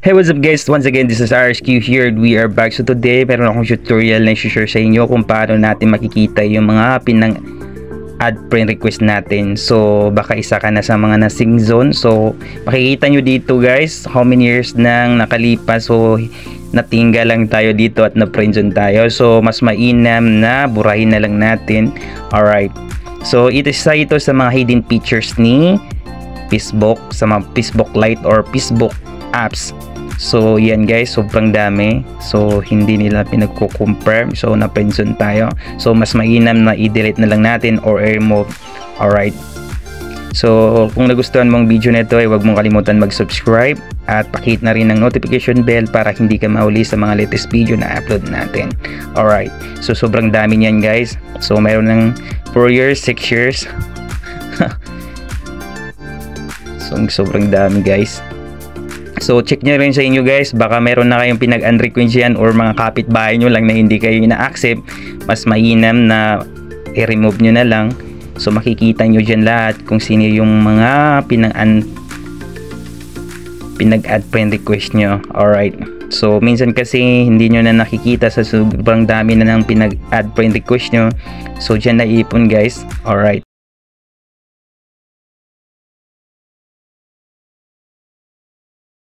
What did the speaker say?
Hey, what's up guys? Once again, this is RSQ here. We are back. So today, meron akong tutorial na i-share sa inyo kung paano natin makikita yung mga add friend request natin. So baka isa ka na sa mga nasing zone. So makikita nyo dito guys, how many years nang nakalipas. So natinggal lang tayo dito at na-friend zone tayo. So mas mainam na burahin na lang natin. Alright. So ito sa mga hidden features ni Facebook, sa mga Facebook Lite or Facebook apps. So yan guys, sobrang dami. So hindi nila pinagko-confirm. So na-friendzone tayo. So mas mainam na i-delete na lang natin or i-remove. Alright. So kung nagustuhan mong video na ito, ay huwag mong kalimutan mag-subscribe at pakihit na rin ang notification bell para hindi ka mahuli sa mga latest video na upload natin. Alright. So sobrang dami niyan guys. So mayroon ng 4 years, 6 years. So sobrang dami guys. So check nyo rin sa inyo guys, baka meron na kayong pinag-unrequest yan or mga kapitbahay nyo lang na hindi kayo ina-accept. Mas mainam na i-remove nyo na lang. So makikita nyo dyan lahat kung sino yung mga pinag-add friend request nyo. Alright. So minsan kasi hindi nyo na nakikita sa sobrang dami na ng pinag-add friend request nyo. So dyan na ipon guys. Alright.